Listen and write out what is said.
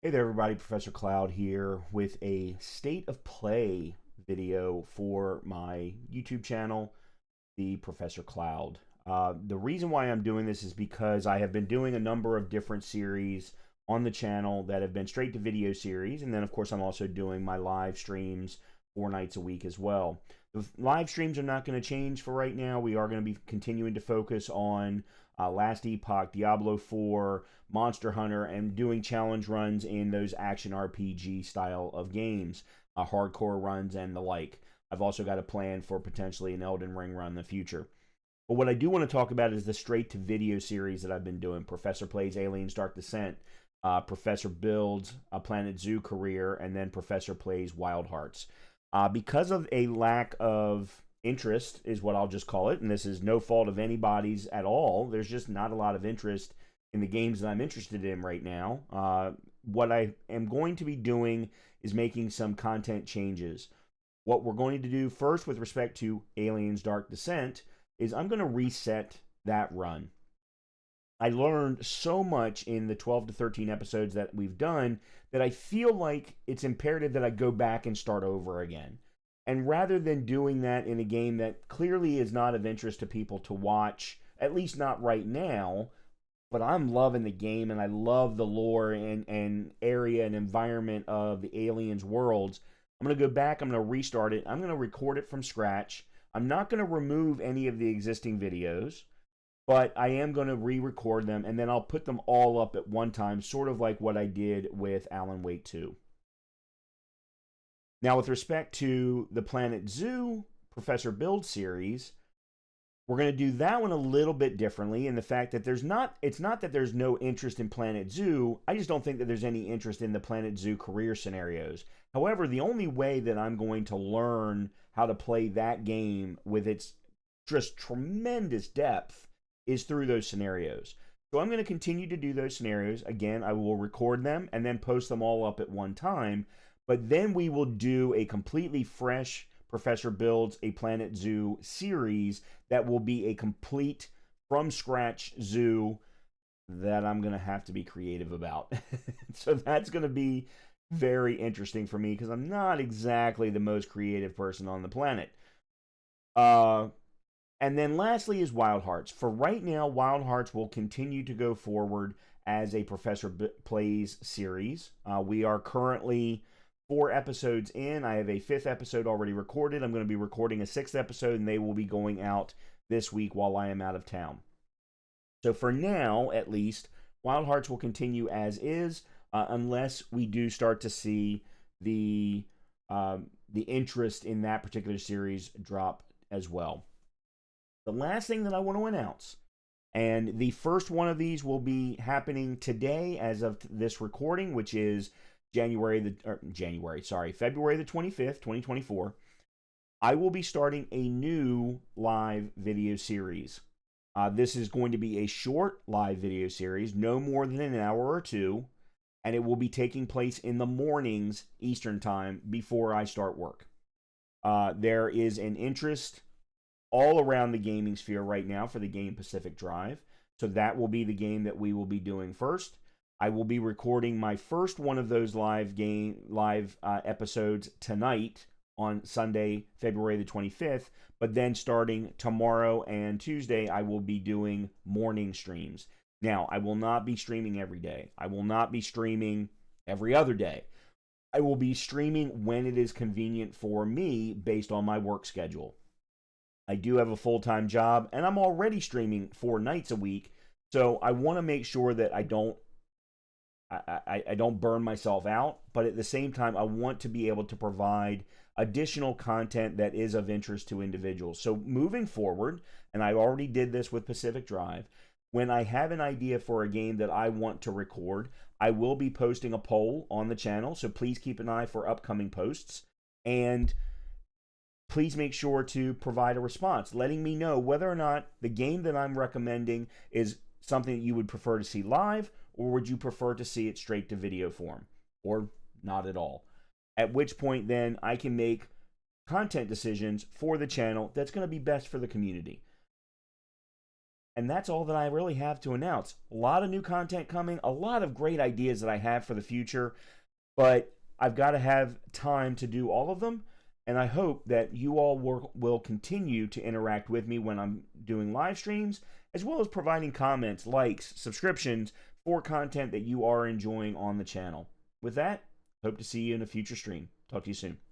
Hey there, everybody. Professor Cloud here with a state of play video for my YouTube channel, The Professor Cloud. The reason why I'm doing this is because I have been doing a number of different series on the channel that have been straight to video series, and then, of course, I'm also doing my live streams 4 nights a week as well. The live streams are not going to change for right now. We are going to be continuing to focus on Last Epoch, Diablo 4, Monster Hunter, and doing challenge runs in those action RPG style of games, hardcore runs and the like. I've also got a plan for potentially an Elden Ring run in the future. But what I do want to talk about is the straight to video series that I've been doing. Professor Plays Aliens Dark Descent, Professor Builds a Planet Zoo Career, and then Professor Plays Wild Hearts. Because of a lack of interest, is what I'll just call it, and this is no fault of anybody's at all. There's just not a lot of interest in the games that I'm interested in right now. What I am going to be doing is making some content changes. What we're going to do first with respect to Aliens Dark Descent is I'm going to reset that run. I learned so much in the 12 to 13 episodes that we've done that I feel like it's imperative that I go back and start over again. And rather than doing that in a game that clearly is not of interest to people to watch, at least not right now, but I'm loving the game and I love the lore and area and environment of the Aliens worlds, I'm going to go back, I'm going to restart it, I'm going to record it from scratch. I'm not going to remove any of the existing videos, but I am going to re-record them, and then I'll put them all up at one time, sort of like what I did with Alan Wake 2. Now, with respect to the Planet Zoo Professor Build series, we're going to do that one a little bit differently in the fact that it's not that there's no interest in Planet Zoo, I just don't think that there's any interest in the Planet Zoo career scenarios. However, the only way that I'm going to learn how to play that game with its just tremendous depth is through those scenarios. So I'm going to continue to do those scenarios. Again, I will record them and then post them all up at one time. But then we will do a completely fresh Professor Builds a Planet Zoo series that will be a complete from scratch zoo that I'm going to have to be creative about. So that's going to be very interesting for me because I'm not exactly the most creative person on the planet. And then lastly is Wild Hearts. For right now, Wild Hearts will continue to go forward as a Professor Plays series. We are currently 4 episodes in. I have a 5th episode already recorded. I'm going to be recording a 6th episode, and they will be going out this week while I am out of town. So for now, at least, Wild Hearts will continue as is, unless we do start to see the interest in that particular series drop as well. The last thing that I want to announce, and the first one of these will be happening today as of this recording, which is February the 25th, 2024. I will be starting a new live video series. This is going to be a short live video series, no more than an hour or two, and it will be taking place in the mornings Eastern time before I start work. There is an interest all around the gaming sphere right now for the game Pacific Drive. So that will be the game that we will be doing first. I will be recording my first one of those live episodes tonight on Sunday, February the 25th. But then starting tomorrow and Tuesday, I will be doing morning streams. Now, I will not be streaming every day. I will not be streaming every other day. I will be streaming when it is convenient for me based on my work schedule. I do have a full-time job, and I'm already streaming 4 nights a week, so I want to make sure that I don't burn myself out, but at the same time, I want to be able to provide additional content that is of interest to individuals. So moving forward, and I already did this with Pacific Drive, when I have an idea for a game that I want to record, I will be posting a poll on the channel, so please keep an eye for upcoming posts, and please make sure to provide a response, letting me know whether or not the game that I'm recommending is something that you would prefer to see live, or would you prefer to see it straight to video form, or not at all. At which point, then, I can make content decisions for the channel that's going to be best for the community. And that's all that I really have to announce. A lot of new content coming, a lot of great ideas that I have for the future, but I've got to have time to do all of them. And I hope that you all will continue to interact with me when I'm doing live streams, as well as providing comments, likes, subscriptions for content that you are enjoying on the channel. With that, hope to see you in a future stream. Talk to you soon.